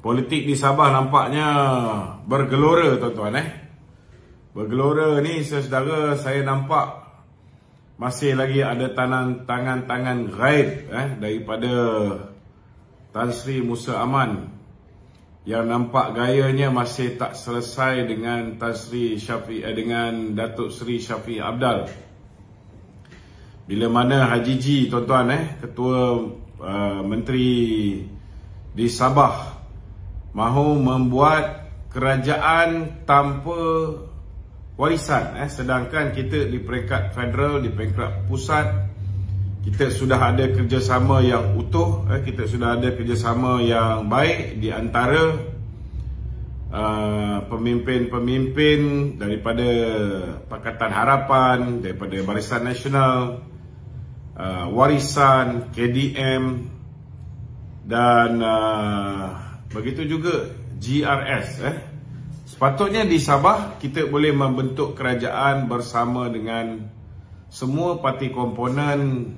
Politik di Sabah nampaknya bergelora, tuan-tuan. Bergelora ni, saudara, saya nampak masih lagi ada tangan-tangan gaib daripada Tan Sri Musa Aman yang nampak gayanya masih tak selesai dengan dengan Datuk Seri Shafie Apdal. Bila mana Haji G, tuan-tuan, Ketua Menteri di Sabah, mahu membuat kerajaan tanpa warisan, sedangkan kita di peringkat federal, di peringkat pusat, kita sudah ada kerjasama yang utuh, kita sudah ada kerjasama yang baik di antara pemimpin-pemimpin daripada Pakatan Harapan, daripada Barisan Nasional, Warisan, KDM, dan begitu juga GRS. Sepatutnya di Sabah kita boleh membentuk kerajaan bersama dengan semua parti komponen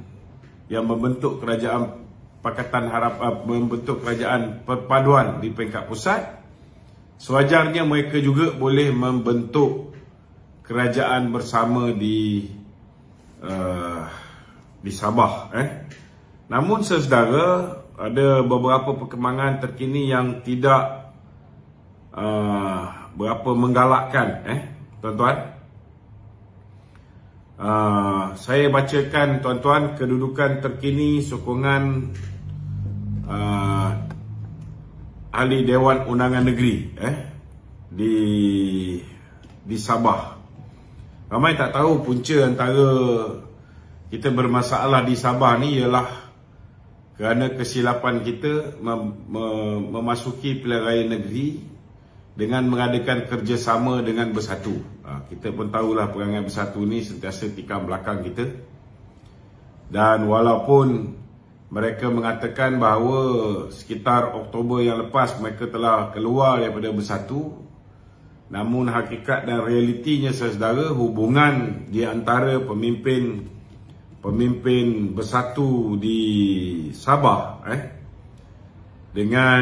yang membentuk kerajaan Pakatan Harapan, membentuk kerajaan perpaduan di peringkat pusat. Sewajarnya mereka juga boleh membentuk kerajaan bersama di Sabah. Namun saudara, ada beberapa perkembangan terkini yang tidak berapa menggalakkan, tuan-tuan. Saya bacakan, tuan-tuan, kedudukan terkini sokongan Ahli Dewan Undangan Negeri di Sabah. Ramai tak tahu punca antara kita bermasalah di Sabah ni ialah kerana kesilapan kita memasuki pilihan raya negeri dengan mengadakan kerjasama dengan Bersatu. Kita pun tahulah perangai Bersatu ni sentiasa tikam belakang kita. Dan walaupun mereka mengatakan bahawa sekitar Oktober yang lepas mereka telah keluar daripada Bersatu, namun hakikat dan realitinya, saudara, hubungan di antara pemimpin Bersatu di Sabah dengan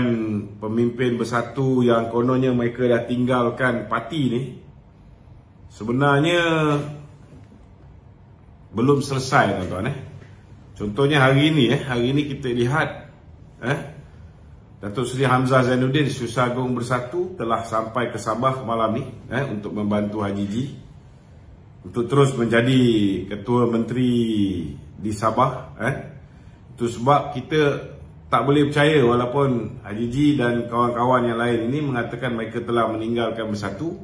pemimpin Bersatu yang kononnya mereka dah tinggalkan parti ni, sebenarnya belum selesai, tuan-tuan. Contohnya hari ini kita lihat Datuk Seri Hamzah Zainuddin, Syusa Agung Bersatu, telah sampai ke Sabah malam ni untuk membantu Haji G untuk terus menjadi Ketua Menteri di Sabah. Itu sebab kita tak boleh percaya walaupun Haji G dan kawan-kawan yang lain ini mengatakan mereka telah meninggalkan Bersatu,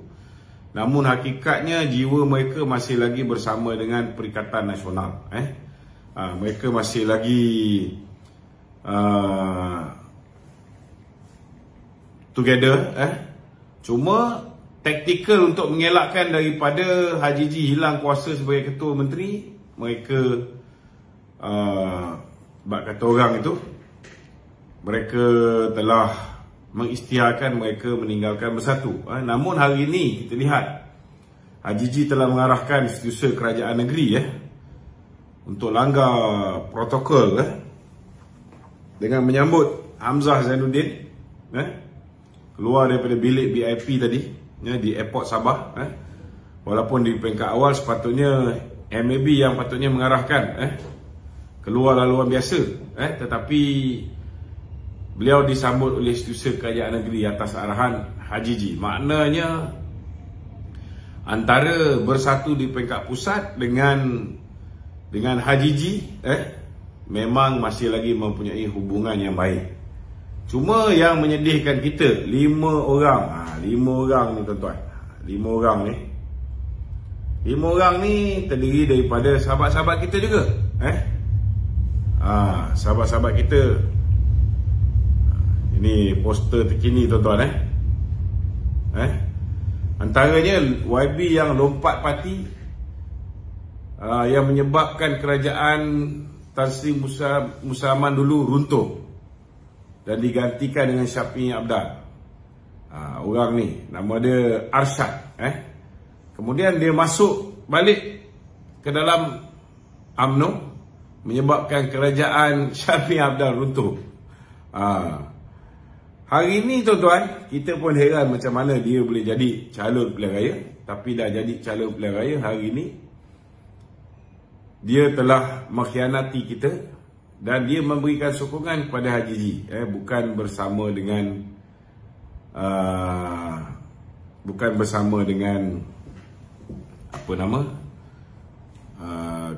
namun hakikatnya jiwa mereka masih lagi bersama dengan Perikatan Nasional. Mereka masih lagi together. Cuma taktikal untuk mengelakkan daripada Haji G hilang kuasa sebagai Ketua Menteri, mereka bak kata orang itu, mereka telah mengisytiharkan mereka meninggalkan Bersatu. Namun hari ini kita lihat Haji G telah mengarahkan Setiausaha Kerajaan Negeri untuk langgar protokol dengan menyambut Hamzah Zainuddin keluar daripada bilik VIP tadi di Airport Sabah. Walaupun di peringkat awal sepatutnya MAB yang patutnya mengarahkan keluar laluan biasa, tetapi beliau disambut oleh Setiausaha Kerajaan Negeri atas arahan Haji G. Maknanya antara Bersatu di peringkat pusat dengan Haji G memang masih lagi mempunyai hubungan yang baik. Cuma yang menyedihkan kita, 5 orang ni, tuan-tuan. 5 orang ni terdiri daripada sahabat-sahabat kita juga. Sahabat-sahabat kita. Ini poster terkini, tuan-tuan. Antaranya YB yang lompat parti, yang menyebabkan kerajaan Tan Sri Musa Aman dulu runtuh dan digantikan dengan Shafie Apdal. Orang ni nama dia Arsyad. Kemudian dia masuk balik ke dalam UMNO, menyebabkan kerajaan Shafie Apdal runtuh. Hari ni tuan-tuan, kita pun heran macam mana dia boleh jadi calon pilihan raya. Tapi dah jadi calon pilihan raya hari ni, dia telah mengkhianati kita dan dia memberikan sokongan kepada Haji G, bukan bersama dengan apa nama,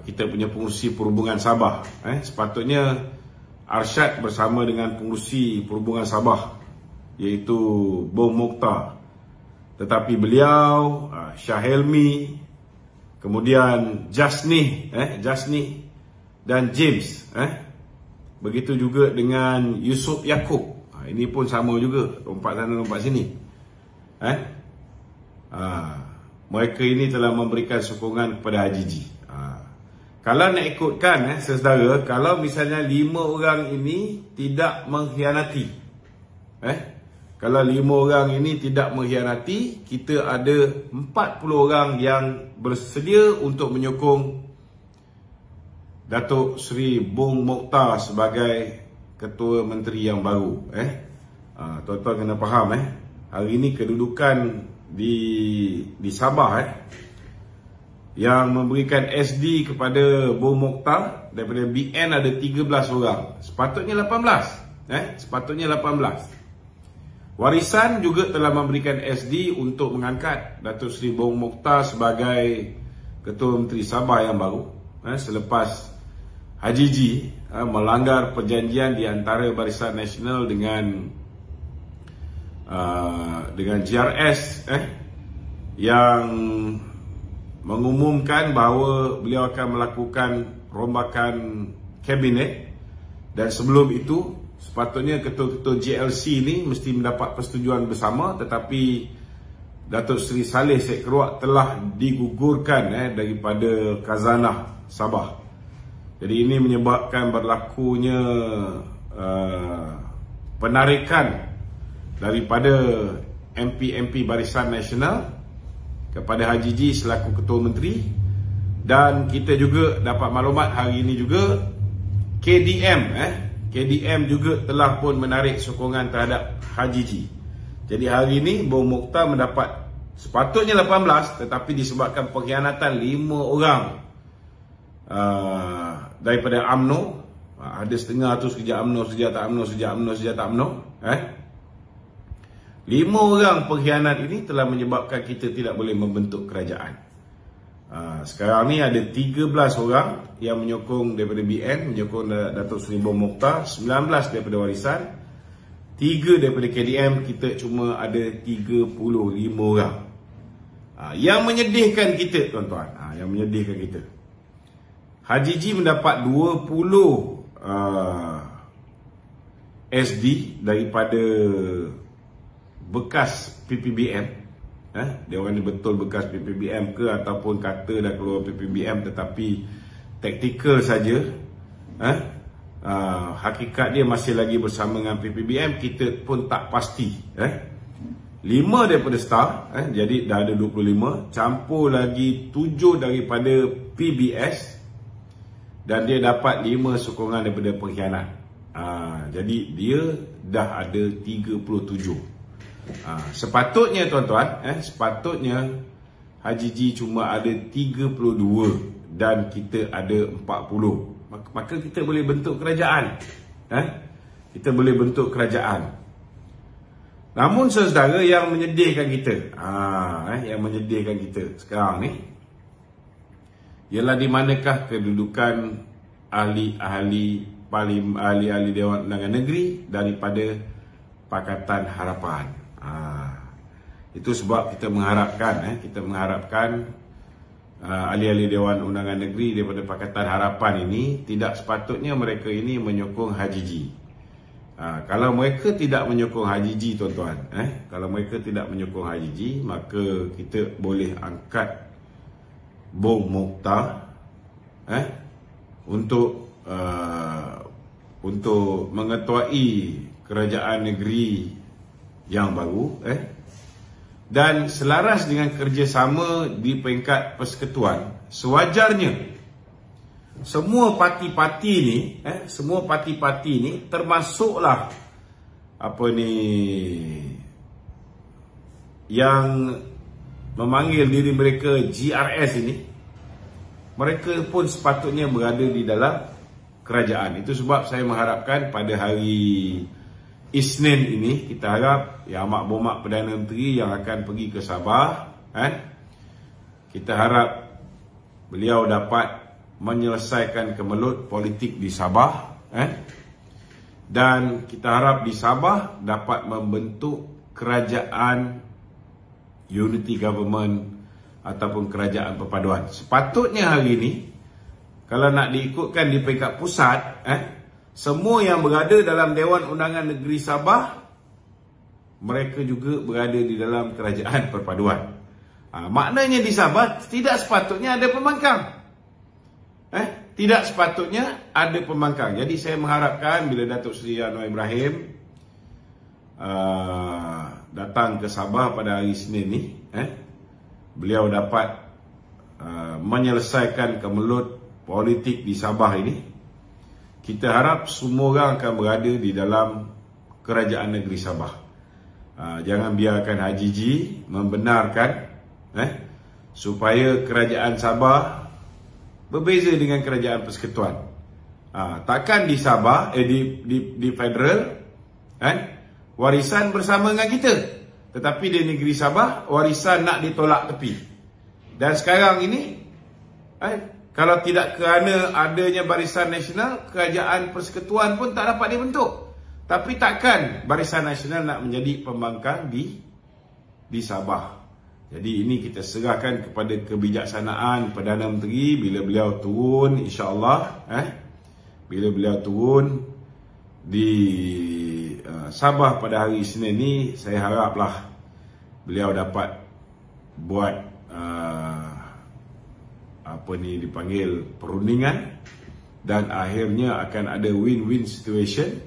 kita punya pengurusi perhubungan Sabah. Sepatutnya Arsyad bersama dengan pengurusi perhubungan Sabah, iaitu Bong Mokhtar. Tetapi beliau, Shah Helmi, kemudian Jasni dan James, begitu juga dengan Yusof Yaakob. Ini pun sama juga, lompat sana lompat sini. Mereka ini telah memberikan sokongan kepada Haji G. Kalau nak ikutkan, saudara, kalau misalnya 5 orang ini tidak mengkhianati, kalau 5 orang ini tidak mengkhianati, kita ada 40 orang yang bersedia untuk menyokong Datuk Seri Bong Mokhtar sebagai Ketua Menteri yang baru. Tuan-tuan kena faham, hari ini kedudukan di Sabah, yang memberikan SD kepada Bong Mokhtar daripada BN ada 13 orang. Sepatutnya 18. Sepatutnya 18. Warisan juga telah memberikan SD untuk mengangkat Datuk Seri Bong Mokhtar sebagai Ketua Menteri Sabah yang baru, selepas Haji G melanggar perjanjian di antara Barisan Nasional dengan GRS, yang mengumumkan bahawa beliau akan melakukan rombakan kabinet. Dan sebelum itu sepatutnya ketua-ketua JLC ni mesti mendapat persetujuan bersama, tetapi Datuk Seri Saleh Sheikh Keruak telah digugurkan daripada Khazanah Sabah. Jadi ini menyebabkan berlakunya penarikan daripada MP-MP Barisan Nasional kepada Haji G selaku Ketua Menteri. Dan kita juga dapat maklumat hari ini juga KDM juga telah pun menarik sokongan terhadap Haji G. Jadi hari ini Bong Mokhtar mendapat sepatutnya 18, tetapi disebabkan pengkhianatan 5 orang daripada UMNO, ada setengah tu sekejap UMNO, sekejap tak UMNO, sekejap UMNO, sekejap tak UMNO. 5 orang pengkhianat ini telah menyebabkan kita tidak boleh membentuk kerajaan. Sekarang ni ada 13 orang yang menyokong daripada BN, menyokong Datuk Seri Bong Mokhtar, 19 daripada Warisan, 3 daripada KDM. Kita cuma ada 35 orang. Yang menyedihkan kita, tuan-tuan, yang menyedihkan kita, Haji G mendapat 20 SD daripada bekas PPBM. Dia orang ni betul bekas PPBM ke ataupun kata dah keluar PPBM tetapi taktikal saja. Hakikat dia masih lagi bersama dengan PPBM, kita pun tak pasti. 5 daripada STAR, jadi dah ada 25, campur lagi 7 daripada PBS, dan dia dapat 5 sokongan daripada pengkhianat. Jadi dia dah ada 37. Sepatutnya tuan-tuan, sepatutnya Haji G cuma ada 32 dan kita ada 40. Maka kita boleh bentuk kerajaan. Kita boleh bentuk kerajaan. Namun saudara, yang menyedihkan kita, yang menyedihkan kita sekarang ni ialah di manakah kedudukan ahli-ahli Dewan Undangan Negeri daripada Pakatan Harapan. Itu sebab kita mengharapkan ahli-ahli Dewan Undangan Negeri daripada Pakatan Harapan ini, tidak sepatutnya mereka ini menyokong Haji G. Kalau mereka tidak menyokong Haji G, tuan-tuan, kalau mereka tidak menyokong Haji G, maka kita boleh angkat Bong Mokhtar untuk mengetuai kerajaan negeri yang baru, dan selaras dengan kerjasama di peringkat persekutuan. Sewajarnya semua parti-parti ni, termasuklah yang memanggil diri mereka GRS ini, mereka pun sepatutnya berada di dalam kerajaan. Itu sebab saya mengharapkan pada hari Isnin ini, kita harap Yang Amat Berhormat Perdana Menteri yang akan pergi ke Sabah, kita harap beliau dapat menyelesaikan kemelut politik di Sabah, dan kita harap di Sabah dapat membentuk kerajaan unity government ataupun kerajaan perpaduan. Sepatutnya hari ini, kalau nak diikutkan di peringkat pusat, semua yang berada dalam Dewan Undangan Negeri Sabah, mereka juga berada di dalam kerajaan perpaduan. Maknanya di Sabah tidak sepatutnya ada pembangkang. Tidak sepatutnya ada pembangkang. Jadi saya mengharapkan bila Datuk Seri Anwar Ibrahim datang ke Sabah pada hari Isnin ni, beliau dapat menyelesaikan kemelut politik di Sabah ini. Kita harap semua orang akan berada di dalam kerajaan negeri Sabah. Jangan biarkan Haji G membenarkan supaya kerajaan Sabah berbeza dengan kerajaan persekutuan. Takkan di Sabah, di federal, warisan bersama dengan kita, tetapi di negeri Sabah warisan nak ditolak tepi. Dan sekarang ini, kalau tidak kerana adanya Barisan Nasional, kerajaan persekutuan pun tak dapat dibentuk. Tapi takkan Barisan Nasional nak menjadi pembangkang di Sabah. Jadi ini kita serahkan kepada kebijaksanaan Perdana Menteri bila beliau turun, insya-Allah, bila beliau turun di Sabah pada hari Isnin ni, saya haraplah beliau dapat buat dipanggil perundingan dan akhirnya akan ada win-win situation.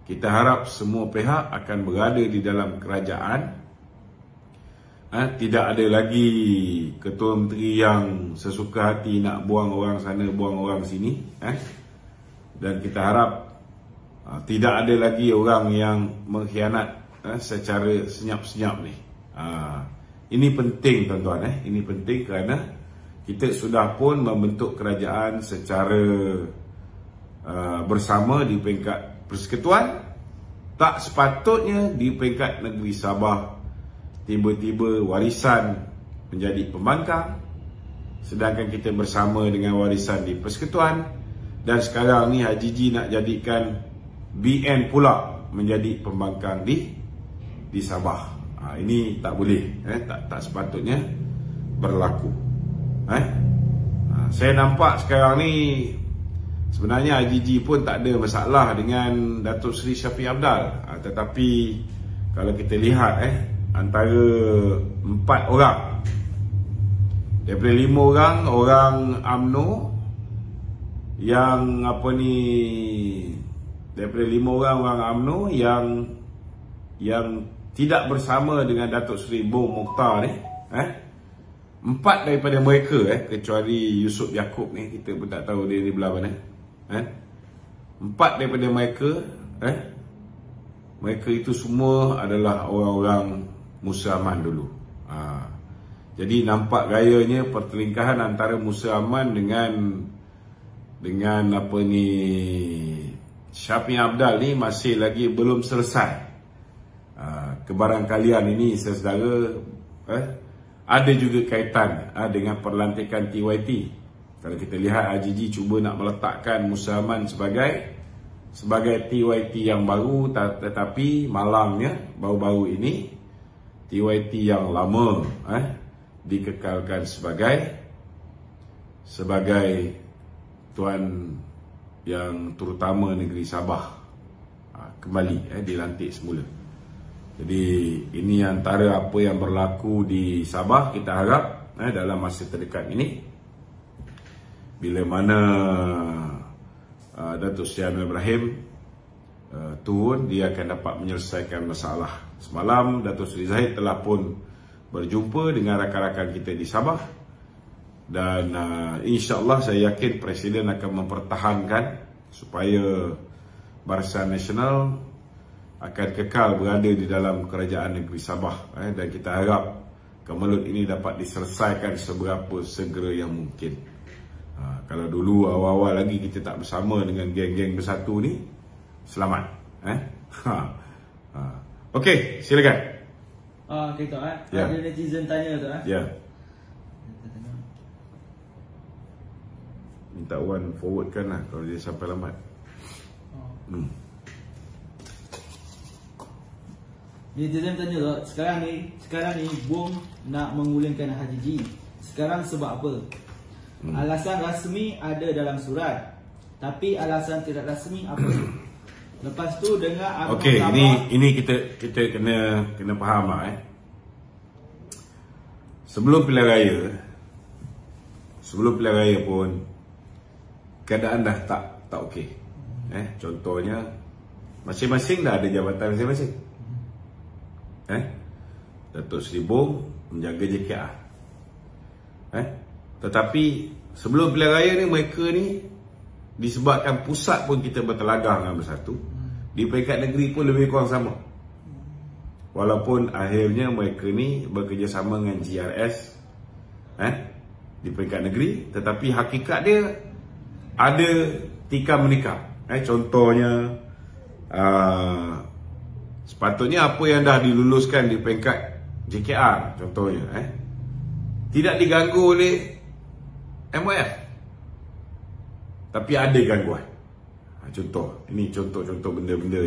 Kita harap semua pihak akan berada di dalam kerajaan. Tidak ada lagi Ketua Menteri yang sesuka hati nak buang orang sana, buang orang sini. Dan kita harap tidak ada lagi orang yang mengkhianat secara senyap-senyap ni. Ini penting tuan-tuan. Ini penting kerana kita sudah pun membentuk kerajaan secara bersama di peringkat persekutuan. Tak sepatutnya di peringkat negeri Sabah tiba-tiba warisan menjadi pembangkang, sedangkan kita bersama dengan warisan di persekutuan. Dan sekarang ni Haji G nak jadikan BN pula menjadi pembangkang di Sabah. Ini tak boleh, tak sepatutnya berlaku. Saya nampak sekarang ni sebenarnya Haji G pun tak ada masalah dengan Datuk Seri Shafie Apdal, tetapi kalau kita lihat antara 4 orang daripada 5 orang UMNO yang daripada 5 orang UMNO yang tidak bersama dengan Datuk Seri Bong Mokhtar ni, 4 daripada mereka, kecuali Yusof Yaakob ni, kita pun tak tahu dia ni belah mana. 4 daripada mereka itu semua adalah orang-orang Musa Aman dulu. Jadi nampak gayanya pertelingkahan antara Musa Aman dengan Shafie Apdal ni masih lagi belum selesai. Kebarangkalian ini saudara, ada juga kaitan dengan perlantikan TYT. Kalau kita lihat Haji G cuba nak meletakkan Musa Aman sebagai TYT yang baru, tetapi malangnya baru-baru ini TYT yang lama dikekalkan sebagai tuan yang terutama negeri Sabah kembali dilantik semula. Jadi ini antara apa yang berlaku di Sabah. Kita harap dalam masa terdekat ini, bila mana Datuk Seri Anwar Ibrahim turun, dia akan dapat menyelesaikan masalah. Semalam Datuk Seri Zahid telah pun berjumpa dengan rakan-rakan kita di Sabah, dan insya-Allah saya yakin Presiden akan mempertahankan supaya Barisan Nasional akan kekal berada di dalam kerajaan negeri Sabah, dan kita harap kemelut ini dapat diselesaikan seberapa segera yang mungkin. Kalau dulu awal-awal lagi kita tak bersama dengan geng-geng bersatu ni, selamat. Okey, silakan. Okey Tok, Ya. ada netizen tanya Tok. Ya. Minta Wan forwardkan lah kalau dia sampai lambat. Netizen tanya Tok, sekarang ni Bung nak mengulangkan Haji. Sekarang sebab apa? Alasan rasmi ada dalam surat, tapi alasan tidak rasmi apa? Lepas tu dengar abang Okey, ini kita kena faham lah. Sebelum pilihan raya pun keadaan dah tak okey. Contohnya masing-masing dah ada jabatan masing-masing. Datuk Seri Bong menjaga JKR. Tetapi sebelum pilihan raya ni, mereka ni disebabkan pusat pun kita bertelagah dengan bersatu, di peringkat negeri pun lebih kurang sama. Walaupun akhirnya mereka ni bekerjasama dengan GRS di peringkat negeri, tetapi hakikat dia ada tikam menikam. Contohnya sepatutnya apa yang dah diluluskan di peringkat JKR contohnya tidak diganggu oleh MYF, tapi ada gangguan. Ini contoh-contoh benda-benda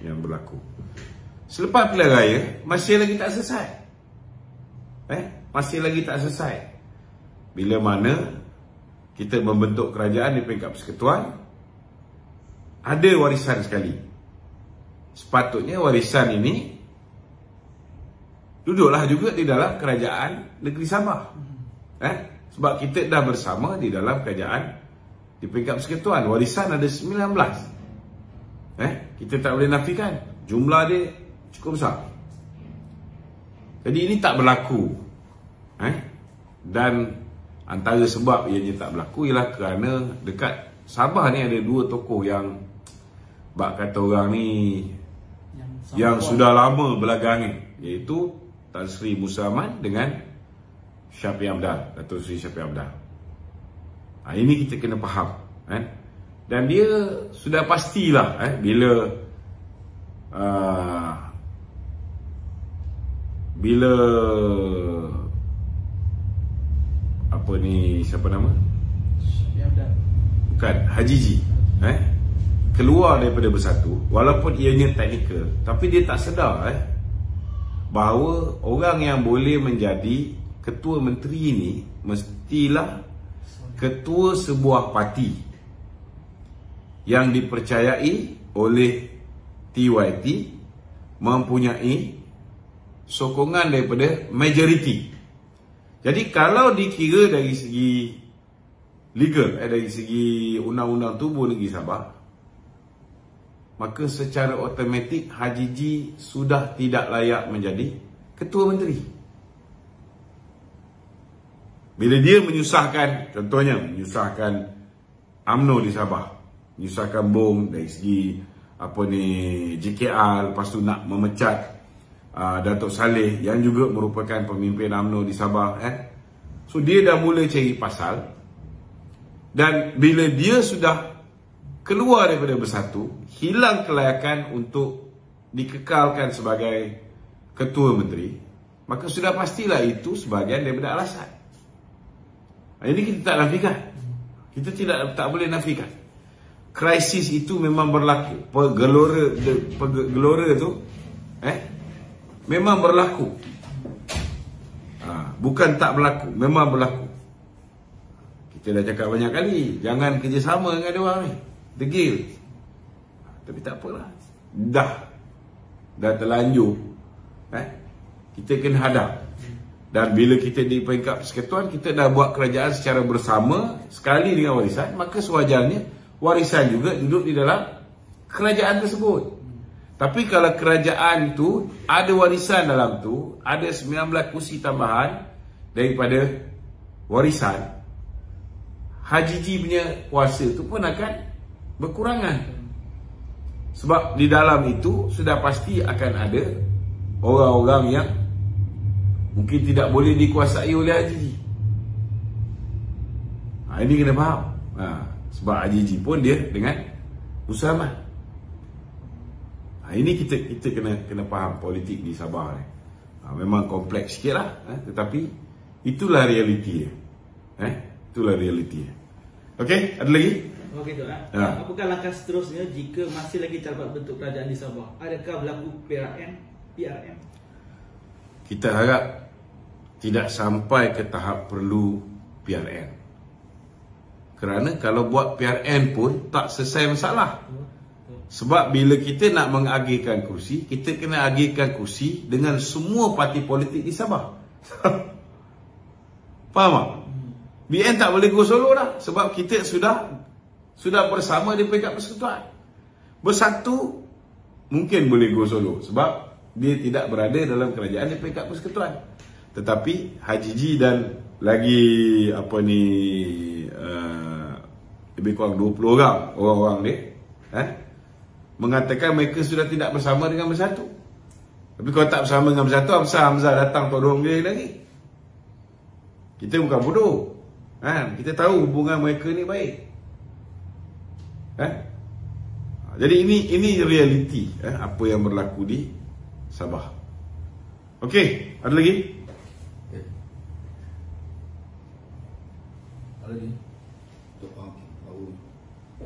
yang berlaku. Selepas pilihan raya masih lagi tak selesai. Masih lagi tak selesai. Bila mana kita membentuk kerajaan di peringkat persekutuan, ada warisan sekali. Sepatutnya warisan ini duduklah juga di dalam kerajaan negeri Sabah. Sebab kita dah bersama di dalam kerajaan di peringkat persekutuan. Warisan ada 19. Kita tak boleh nafikan. Jumlah dia cukup besar. Jadi ini tak berlaku. Dan antara sebab ianya tak berlaku ialah kerana dekat Sabah ni ada dua tokoh yang bak kata orang ni yang sudah lama berlagangi, iaitu Tan Sri Musa Aman dengan Shafie Amdal, Datuk Seri Shafie Amdal. Ini kita kena faham. Dan dia sudah pastilah bila apa ni, siapa nama? Shafie Amdal. Bukan, Haji G. Keluar daripada bersatu, walaupun ianya teknikal, tapi dia tak sedar bahawa orang yang boleh menjadi ketua menteri ini mestilah ketua sebuah parti yang dipercayai oleh TYT, mempunyai sokongan daripada majoriti. Jadi kalau dikira dari segi legal, dari segi undang-undang tubuh negeri Sabah, maka secara automatik Haji G sudah tidak layak menjadi ketua menteri. Bila dia menyusahkan, contohnya menyusahkan UMNO di Sabah, menyusahkan Bong dari segi JKR, lepas tu nak memecat Datuk Saleh yang juga merupakan pemimpin UMNO di Sabah. So dia dah mula cari pasal, dan bila dia sudah keluar daripada bersatu, hilang kelayakan untuk dikekalkan sebagai ketua menteri, maka sudah pastilah itu sebahagian daripada alasan. Ini kita tak nafikan. Kita tak boleh nafikan. Krisis itu memang berlaku. Gelora tu memang berlaku. Bukan tak berlaku, memang berlaku. Kita dah cakap banyak kali, jangan kerjasama dengan dia orang ni, degil. Tapi tak apalah, dah terlanjur. Kita kena hadap. Dan bila kita di peringkat persekutuan, kita dah buat kerajaan secara bersama sekali dengan warisan, maka sewajarnya warisan juga duduk di dalam kerajaan tersebut. Tapi kalau kerajaan tu ada warisan dalam tu, ada 19 kursi tambahan daripada warisan, Haji G punya kuasa tu pun akan berkurangan. Sebab di dalam itu sudah pasti akan ada orang-orang yang mungkin tidak boleh dikuasai oleh HJJ. Ini kena faham. Sebab HJJ pun dia dengan Musa Ahmad. Ini kita kena faham politik di Sabah ni. Memang kompleks sikit lah, tetapi itulah realiti dia. Itulah realiti dia. Okey, ada lagi? Okey, Tok. Apakah langkah seterusnya jika masih lagi terdapat bentuk kerajaan di Sabah? Adakah berlaku PRM? Kita harap tidak sampai ke tahap perlu PRN. Kerana kalau buat PRN pun tak selesai masalah. Sebab bila kita nak mengagihkan kursi, kita kena agihkan kursi dengan semua parti politik di Sabah. Faham tak? BN tak boleh go solo dah. Sebab kita sudah bersama di peringkat persekutuan. Bersatu mungkin boleh go solo sebab dia tidak berada dalam kerajaan di peringkat persekutuan. Tetapi HJJ dan lagi lebih kurang 20 orang ni mengatakan mereka sudah tidak bersama dengan Bersatu. Tapi kalau tak bersama dengan Bersatu, Hamzah datang tolong dia lagi. Kita bukan bodoh. Kita tahu hubungan mereka ni baik. Jadi ini realiti apa yang berlaku di Sabah. Okey, ada lagi? Ada lagi?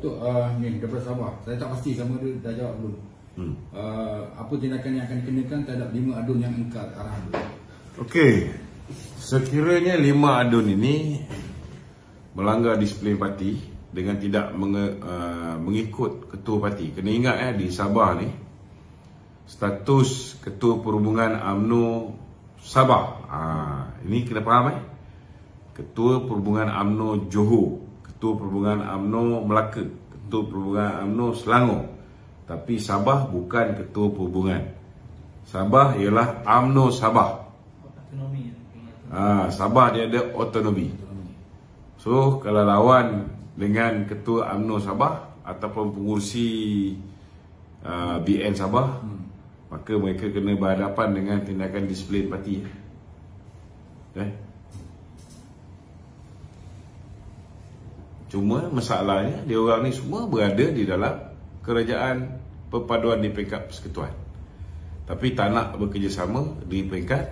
Tok, ni daripada Sabah. Saya tak pasti sama dia dah jawab belum. Apa tindakan yang akan dikenakan terhadap 5 adun yang ingkar arahan? Okey. Sekiranya 5 adun ini melanggar disiplin parti dengan tidak mengikut ketua parti. Kena ingat di Sabah ni status ketua perhubungan UMNO Sabah. Ini kena faham Ketua perhubungan UMNO Johor, ketua perhubungan UMNO Melaka, ketua perhubungan UMNO Selangor. Tapi Sabah bukan ketua perhubungan. Sabah ialah UMNO Sabah. Sabah dia ada otonomi. So kalau lawan dengan ketua UMNO Sabah ataupun pengurusi BN Sabah, maka mereka kena berhadapan dengan tindakan disiplin parti. Cuma masalahnya dia orang ni semua berada di dalam kerajaan perpaduan di peringkat persekutuan, tapi tak nak bekerjasama di peringkat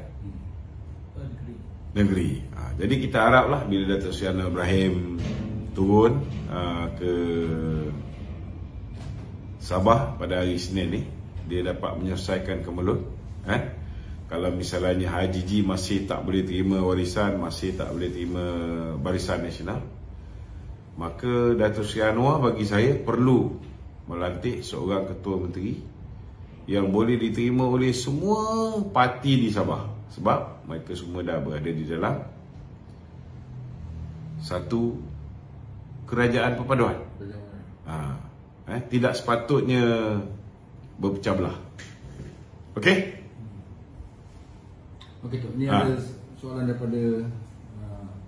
negeri. Jadi kita haraplah bila Datuk Seri Anwar Ibrahim turun ke Sabah pada hari Isnin ni, dia dapat menyelesaikan kemelut. Kalau misalnya HJJ masih tak boleh terima warisan, masih tak boleh terima Barisan Nasional, maka Datuk Seri Anwar bagi saya perlu melantik seorang ketua menteri yang boleh diterima oleh semua parti di Sabah. Sebab mereka semua dah berada di dalam satu kerajaan perpaduan. Tidak sepatutnya berpecah belah. Okey? Okey, Tok. Ni ada soalan daripada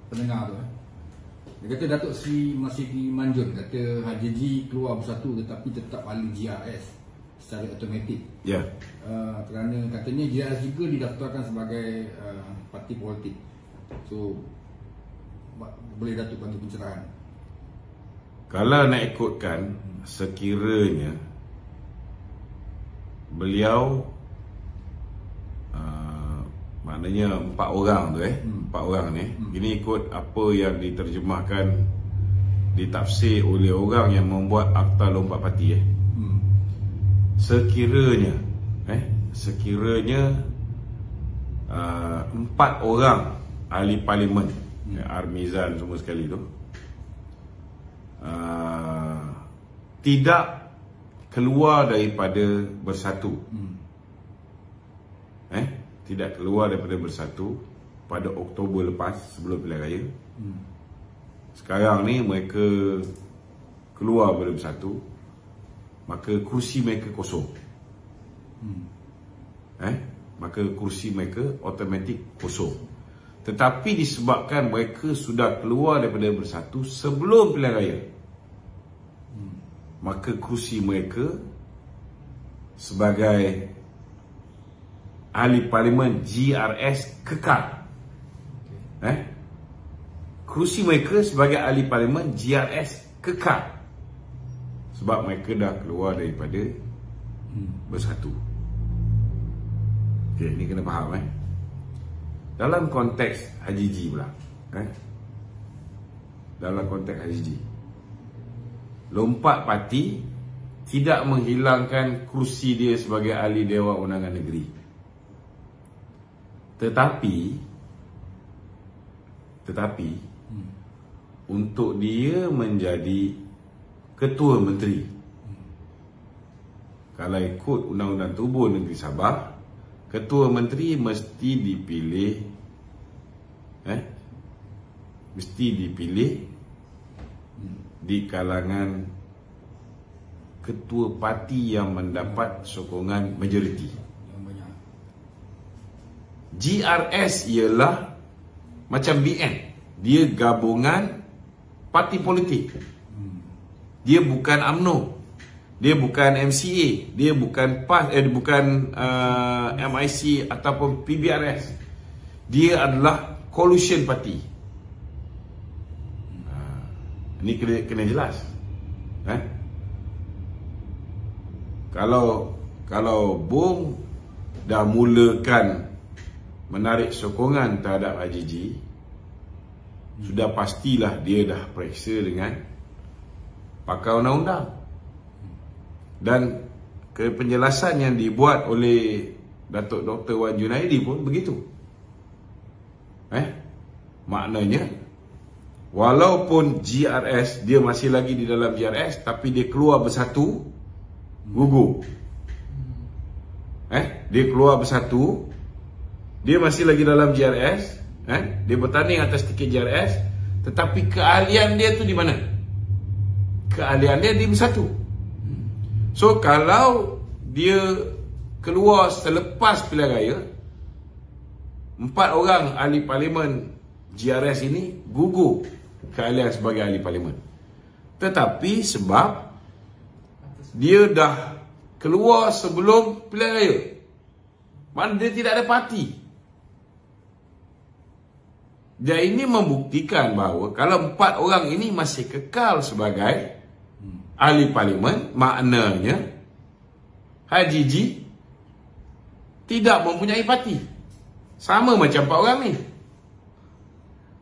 pendengar tu. Dia kata Datuk Seri Marsudi Manjun kata HJJ keluar Bersatu tetapi tetap ahli GRS secara automatik. Ya. Kerana katanya GRS juga didaftarkan sebagai parti politik. So boleh Datuk bagi pencerahan? Kalau nak ikutkan, sekiranya beliau maknanya 4 orang tu 4 orang ni, ini ikut apa yang diterjemahkan, ditafsir oleh orang yang membuat Akta Lompat Parti sekiranya 4 orang ahli parlimen, Armizan semua sekali tu, tidak keluar daripada Bersatu, tidak keluar daripada Bersatu pada Oktober lepas sebelum pilihan raya. Sekarang ni mereka keluar daripada Bersatu, maka kursi mereka kosong. Maka kursi mereka automatik kosong. Tetapi disebabkan mereka sudah keluar daripada Bersatu sebelum pilihan raya, maka kursi mereka sebagai ahli parlimen GRS kekal. Kerusi mereka sebagai ahli parlimen GRS kekal. Sebab mereka dah keluar daripada Bersatu. Okay, ini kena faham. Dalam konteks Haji G pula, dalam konteks Haji G, lompat parti tidak menghilangkan kerusi dia sebagai ahli Dewan Undangan Negeri. Tetapi untuk dia menjadi Ketua Menteri, kalau ikut Undang-Undang Tubuh Negeri Sabah, Ketua Menteri mesti dipilih di kalangan ketua parti yang mendapat sokongan majoriti. GRS ialah macam BN, dia gabungan parti politik. Dia bukan UMNO, dia bukan MCA, dia bukan PAS, bukan MIC ataupun PBRS. Dia adalah coalition party. Ini kena jelas. Kalau Bung dah mulakan menarik sokongan terhadap Haji G, sudah pastilah dia dah periksa dengan pakar undang-undang. Dan penjelasan yang dibuat oleh Datuk Dr. Wan Junaidi pun begitu. Maknanya walaupun GRS, dia masih lagi di dalam GRS, tapi dia keluar Bersatu, gugur. Dia keluar Bersatu, dia masih lagi dalam GRS, dia bertanding atas tiket GRS, tetapi keahlian dia tu di mana? Keahlian dia di Bersatu. So kalau dia keluar selepas pilihan raya, 4 orang ahli parlimen GRS ini gugur keahlian sebagai ahli parlimen. Tetapi sebab dia dah keluar sebelum pilihan raya, mana dia tidak ada parti. Dan ini membuktikan bahawa kalau 4 orang ini masih kekal sebagai ahli parlimen, maknanya Haji G tidak mempunyai parti. Sama macam 4 orang ni.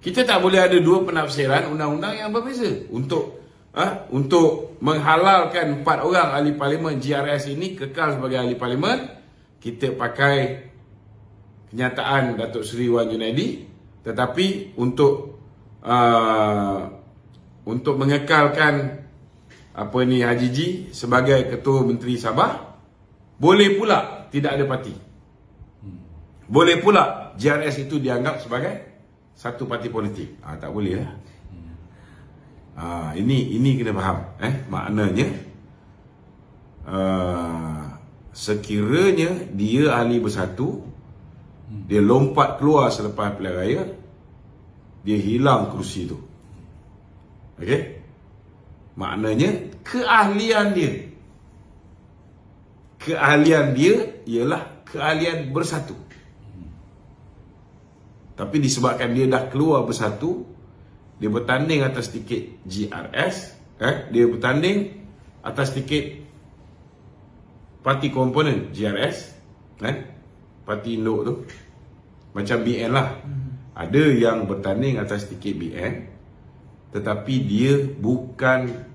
Kita tak boleh ada dua penafsiran undang-undang yang berbeza. Untuk menghalalkan 4 orang ahli parlimen GRS ini kekal sebagai ahli parlimen, kita pakai kenyataan Datuk Seri Wan Junaidi. Tetapi untuk mengekalkan Haji G sebagai Ketua Menteri Sabah, boleh pula tidak ada parti. Boleh pula GRS itu dianggap sebagai satu parti politik. Tak boleh lah. Ini kena faham. Maknanya sekiranya dia ahli Bersatu, dia lompat keluar selepas pilihan raya, dia hilang kerusi itu. Okey? Maknanya keahlian dia ialah keahlian Bersatu. Tapi disebabkan dia dah keluar Bersatu, dia bertanding atas tiket GRS, dia bertanding atas tiket parti komponen GRS, parti induk tu, macam BN lah. Ada yang bertanding atas tiket BN, tetapi dia bukan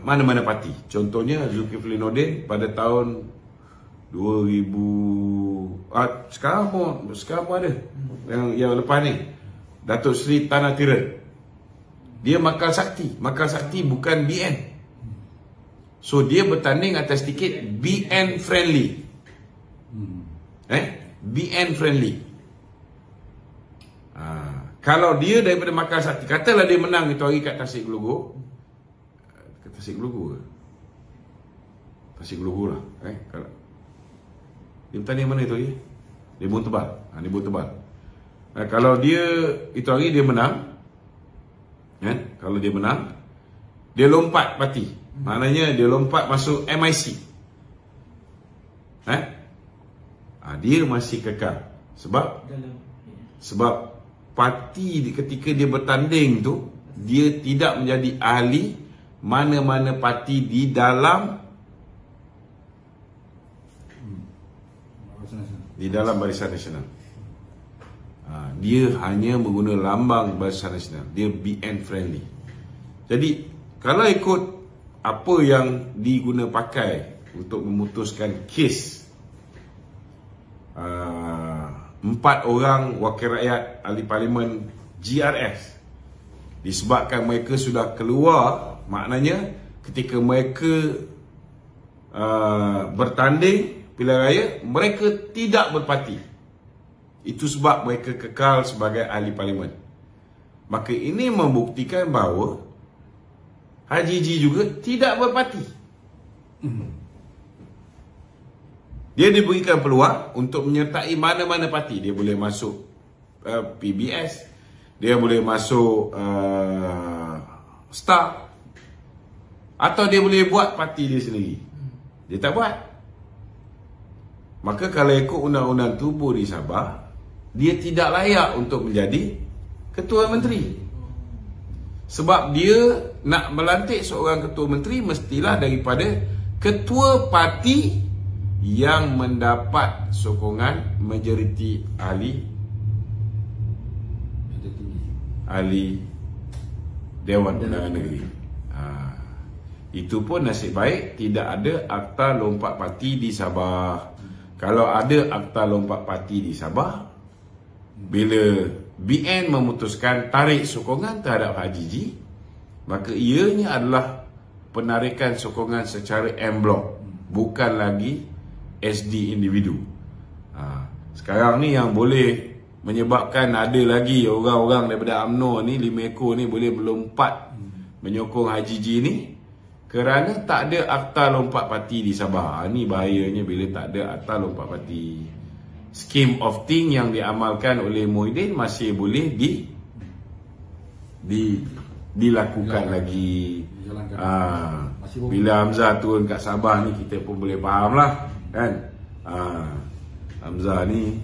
mana-mana parti. Contohnya Zulkifli Nordin pada tahun 2000, sekarang pun ada. Yang lepas ni Datuk Seri Tanah Tiran, dia Makal Sakti. Makal Sakti bukan BN. So dia bertanding atas tiket BN friendly. BN friendly. Kalau dia daripada Makal Sakti, katalah dia menang itu hari kat Tasik Gelugur. Tasik Gelugur ke? Tasik Gelugur lah. Dia bertanding mana itu hari? Dia Bun Tebal. Dia Bun Tebal. Kalau dia itu hari dia menang, kalau dia menang, dia lompat parti. Maknanya dia lompat masuk MIC. Dia masih kekal. Sebab parti ketika dia bertanding tu, dia tidak menjadi ahli mana-mana parti di dalam Barisan Nasional. Dia hanya mengguna lambang Barisan Nasional. Dia BN friendly. Jadi kalau ikut apa yang diguna pakai untuk memutuskan kes 4 orang wakil rakyat ahli parlimen GRS, disebabkan mereka sudah keluar, maknanya ketika mereka bertanding pilihan raya, mereka tidak berparti. Itu sebab mereka kekal sebagai ahli parlimen. Maka ini membuktikan bahawa Haji G juga tidak berparti. Dia diberikan peluang untuk menyertai mana-mana parti. Dia boleh masuk PBS, dia boleh masuk Star, atau dia boleh buat parti dia sendiri. Dia tak buat. Maka kalau ikut undang-undang tubuh di Sabah, dia tidak layak untuk menjadi ketua menteri. Sebab dia nak melantik seorang ketua menteri mestilah daripada ketua parti yang mendapat sokongan majoriti ahli Dewan Undangan Negeri. Itu pun nasib baik tidak ada akta lompat parti di Sabah. Kalau ada akta lompat parti di Sabah, bila BN memutuskan tarik sokongan terhadap Haji G, maka ianya adalah penarikan sokongan secara en blok, bukan lagi SD individu. Sekarang ni yang boleh menyebabkan ada lagi orang-orang daripada UMNO ni, 5 ekor ni boleh melompat menyokong Haji G ni, kerana tak ada akta lompat parti di Sabah. Ni bahayanya bila tak ada akta lompat parti. Scheme of thing yang diamalkan oleh Muhyiddin masih boleh dilakukan lagi. Bila Hamzah turun kat Sabah ni, kita pun boleh faham lah, kan? Hamzah ni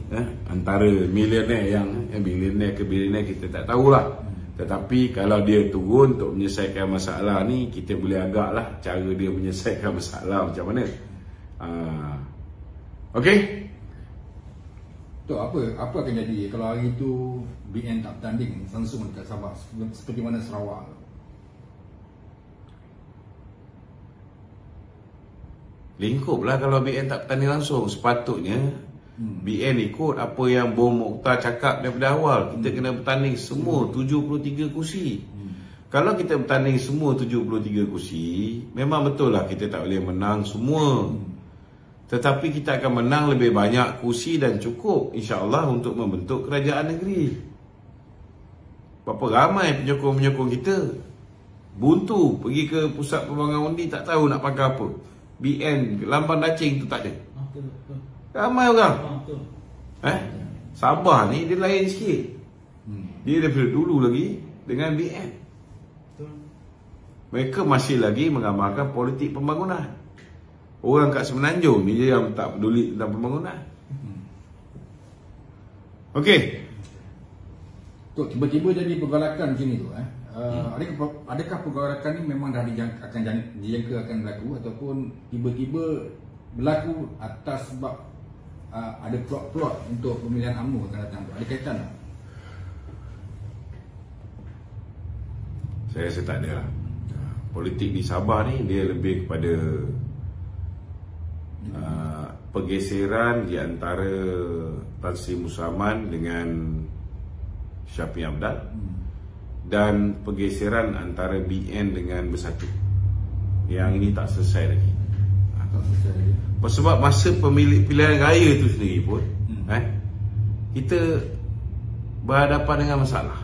antara milioner yang milioner ke bilioner kita tak tahulah. Tetapi kalau dia turun untuk menyelesaikan masalah ni, kita boleh agak lah cara dia menyelesaikan masalah macam mana. Okey. Tu apa akan jadi kalau hari itu BN tak bertanding langsung dekat Sabah seperti mana Sarawak? Lingkup lah kalau BN tak bertanding langsung. Sepatutnya BN ikut apa yang Bung Mokhtar cakap daripada awal. Kita kena bertanding semua 73 kursi. Kalau kita bertanding semua 73 kursi, memang betul lah kita tak boleh menang semua. Tetapi kita akan menang lebih banyak kursi dan cukup insya-Allah untuk membentuk kerajaan negeri. Berapa ramai penyokong-penyokong kita buntu pergi ke pusat pembangunan undi, tak tahu nak pakai apa. BN lambang dacing tu tak ada. Ramai orang. Sabah ni dia lain sikit. Dia daripada dulu lagi dengan BN. Mereka masih lagi menggambarkan politik pembangunan. Orang kat Semenanjung ni je yang tak peduli tentang pembangunan. Okey. Tu tiba-tiba jadi pergolakan macam ni tu adakah pergolakan ni memang dah dijangka akan berlaku, ataupun tiba-tiba berlaku atas sebab ada plot-plot untuk pemilihan UMNO akan datang? Ada kaitan tak? Saya rasa tak ada lah. Politik di Sabah ni dia lebih kepada pergeseran di antara Tan Sri Musaman dengan Syafiq Abdal, dan pergeseran antara BN dengan Bersatu. Yang ini tak selesai lagi. Sebab masa pilihan raya tu sendiri pun kita berhadapan dengan masalah.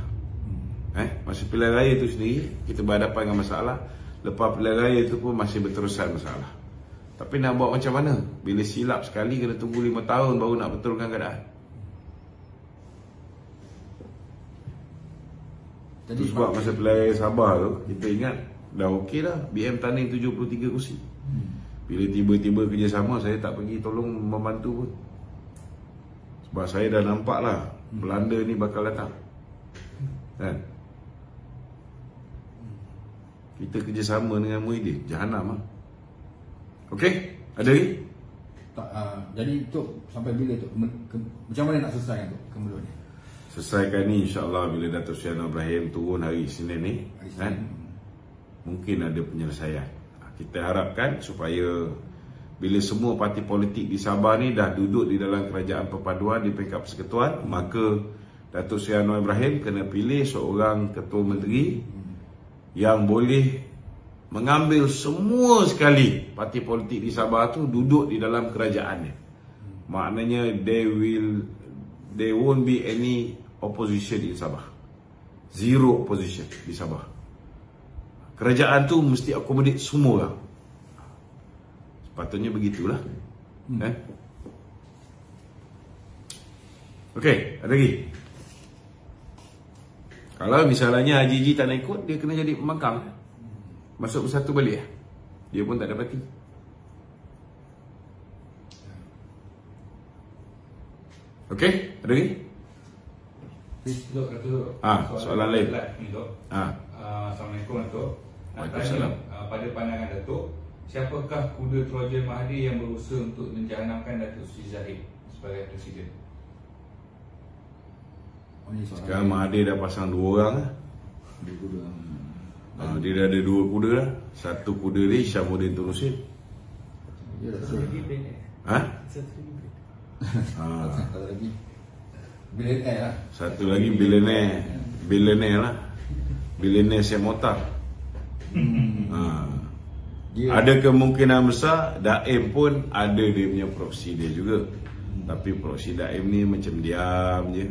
Masa pilihan raya tu sendiri kita berhadapan dengan masalah. Lepas pilihan raya tu pun masih berterusan masalah. Tapi nak buat macam mana? Bila silap sekali kena tunggu 5 tahun baru nak betulkan keadaan. Jadi sebab masa pilihan raya Sabah tu, kita ingat dah okey dah, BM tanding 73 kursi. Bila tiba-tiba kerjasama, saya tak pergi tolong membantu pun. Sebab saya dah nampak lah Belanda ni bakal datang, kan? Kita kerjasama dengan Muhyiddin, jahanam lah. Okey, ada lagi? Tak, jadi Tok sampai bila Tok? Macam mana nak selesaikan Tok kemudian ni? Selesaikan ni insyaAllah bila Datuk Seri Anwar Ibrahim turun hari Isnin ni, kan? Mungkin ada penyelesaian. Kita harapkan supaya bila semua parti politik di Sabah ni dah duduk di dalam kerajaan perpaduan di peringkat persekutuan, maka Datuk Seri Anwar Ibrahim kena pilih seorang ketua menteri yang boleh mengambil semua sekali parti politik di Sabah tu duduk di dalam kerajaannya. Maknanya there won't be any opposition in Sabah. Zero opposition di Sabah. Kerajaan tu mesti akomodat semua orang. Sepatutnya begitulah. Okey, ada lagi? Kalau misalnya Haji Ji tak nak ikut, dia kena jadi pembangkang. Masuk bersatu balik lah. Dia pun tak ada parti. Okey, ada lagi? Soalan lain. Assalamualaikum Datuk. Nak Waalaikumsalam. tanya, pada pandangan Datuk, siapakah kuda Trojan Mahathir yang berusaha untuk menjahanamkan Datuk Seri Zahid sebagai Presiden? Sekarang Mahathir dah pasang 2 orang lah. Dia dah ada 2 kuda lah. Satu kuda dia Syamuddin Tun Rusyid. Satu lagi bilioner lah. Satu lagi bilioner lah. Bilioner Syed Mokhtar. Ada kemungkinan besar Daim pun ada dia punya proksi dia juga. Tapi proksi Daim ni macam diam je.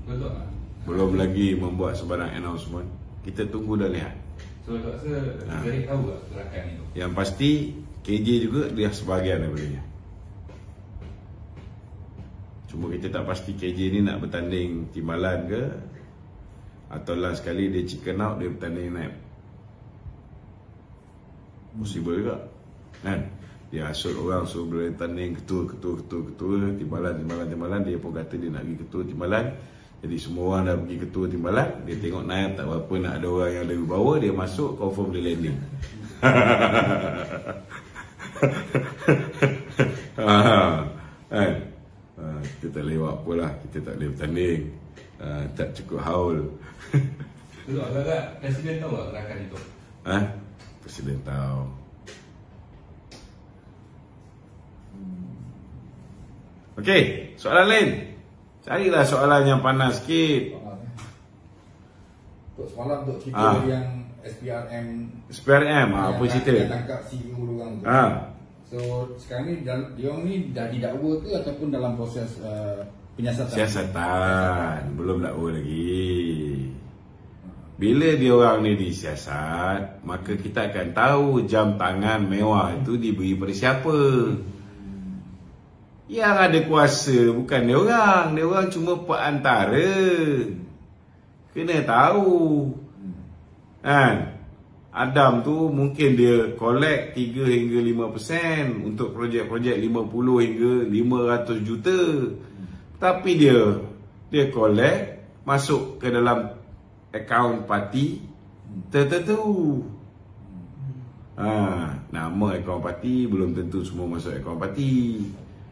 Betul tak? Belum lagi membuat sebarang announcement. Kita tunggu dah lihat. So Datuk rasa Zahid tahu tak gerakan itu? Yang pasti KJ juga dia sebahagian daripada dia. Cuma kita tak pasti KJ ni nak bertanding timbalan ke, atau last sekali dia chicken out, dia bertanding naik. Possible juga, kan? Dia asal orang suruh bertanding ketua timbalan, dia pun kata dia nak pergi ketua timbalan. Jadi semua orang dah pergi ketua timbalan, dia tengok naik tak apa, nak ada orang yang lebih bawah, dia masuk, confirm dia landing. Kan? Kita tak boleh buat apa lah, kita tak boleh bertanding, tak cukup haul. Betul, agak-agak Presiden tahu tak gerakan itu? Presiden tahu. Okey, soalan lain. Carilah soalan yang panas sikit. Untuk semalam untuk cerita yang SPRM apa cerita? Yang tangkap CEO diorang tu. So sekarang ni diorang ni dah didakwa ke ataupun dalam proses penyiasatan? Siasatan, belum dakwa lagi. Bila diorang ni disiasat, maka kita akan tahu jam tangan mewah itu diberi pada siapa. Yang ada kuasa bukan diorang cuma perantara. Kena tahu. Kan? Adam tu mungkin dia collect 3 hingga 5% untuk projek-projek 50 hingga 500 juta. Tapi dia collect masuk ke dalam akaun parti tertentu. Nama akaun parti belum tentu semua masuk akaun parti.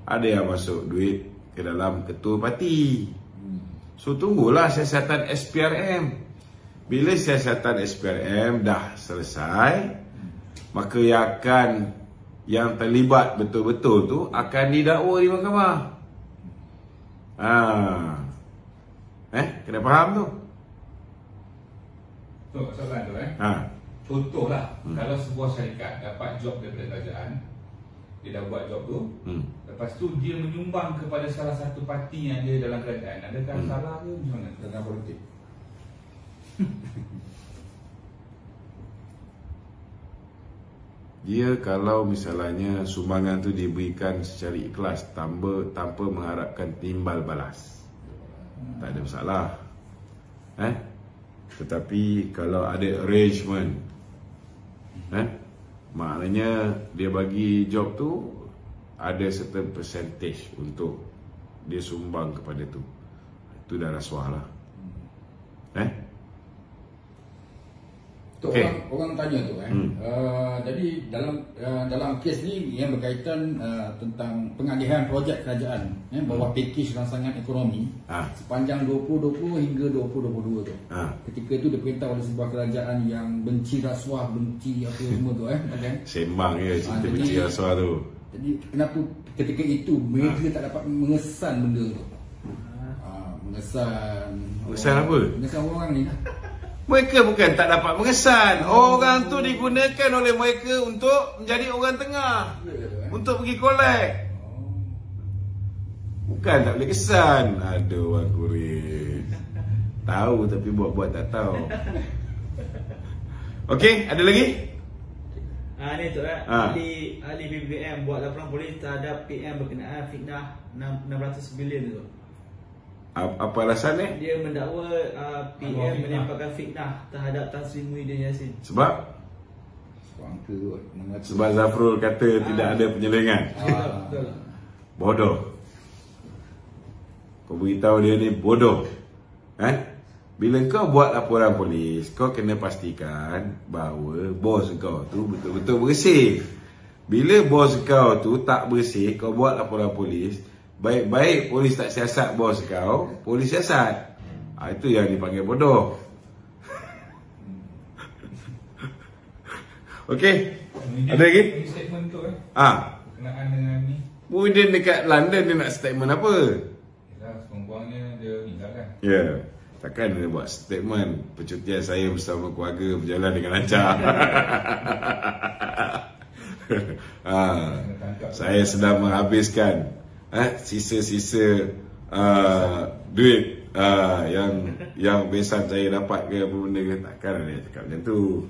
Ada yang masuk duit ke dalam ketua parti. So tunggulah siasatan SPRM. Bila siasatan SPRM dah selesai, maka yang terlibat betul-betul tu akan didakwa di mahkamah. Kena faham tu? Soalan tu contohlah, kalau sebuah syarikat dapat job daripada kerajaan, dia dah buat job tu, lepas tu dia menyumbang kepada salah satu parti yang ada dalam kerajaan, adakah salah ke macam mana? Tentang politik. Dia kalau misalnya sumbangan tu diberikan secara ikhlas tanpa mengharapkan timbal balas, tak ada masalah. Tetapi kalau ada arrangement, Maknanya dia bagi job tu ada certain percentage untuk dia sumbang kepada tu. Itu dah rasuah lah. Okay. Orang tanya tu jadi dalam kes ni yang berkaitan tentang pengalihan projek kerajaan bawah pakej rangsangan ekonomi sepanjang 2020 hingga 2022 tu. Ketika itu diperintah oleh sebuah kerajaan yang benci rasuah, benci apa semua tu Sembang je cerita benci rasuah tu. Jadi kenapa ketika itu mereka tak dapat mengesan benda tu? Mengesan apa? Mengesan orang ni lah. Mereka bukan tak dapat mengesan. Orang tu digunakan oleh mereka untuk menjadi orang tengah, untuk pergi collect. Bukan tak boleh kesan. Aduh, orang kurir tahu tapi buat-buat tak tahu. Okey, ada lagi? Ni tu ahli BBM buat laporan polis terhadap PM berkenaan fitnah 600 bilion tu. Apa alasan ni? Dia mendakwa PM menempelkan fitnah terhadap Tan Sri Muhyiddin Yassin. Sebab Zafrul kata tidak ada penyelengan. Betul. Bodoh. Kau beritahu dia ni bodoh. Bila kau buat laporan polis, kau kena pastikan bahawa bos kau tu betul-betul bersih. Bila bos kau tu tak bersih, kau buat laporan polis, baik-baik polis tak siasat bos kau, polis siasat. Itu yang dipanggil bodoh. Okey. Ada lagi? Statement tu berkenaan dengan ni. Muhyiddin dekat London dia nak statement apa? Yalah, sekurang-kurangnya dia tinggalkan. Ya. Takkan dia buat statement percutian saya bersama keluarga berjalan dengan lancar. Saya sedang menghabiskan sisa-sisa duit yang besan saya dapat ke apa benda ke. Takkan dia cakap macam tu.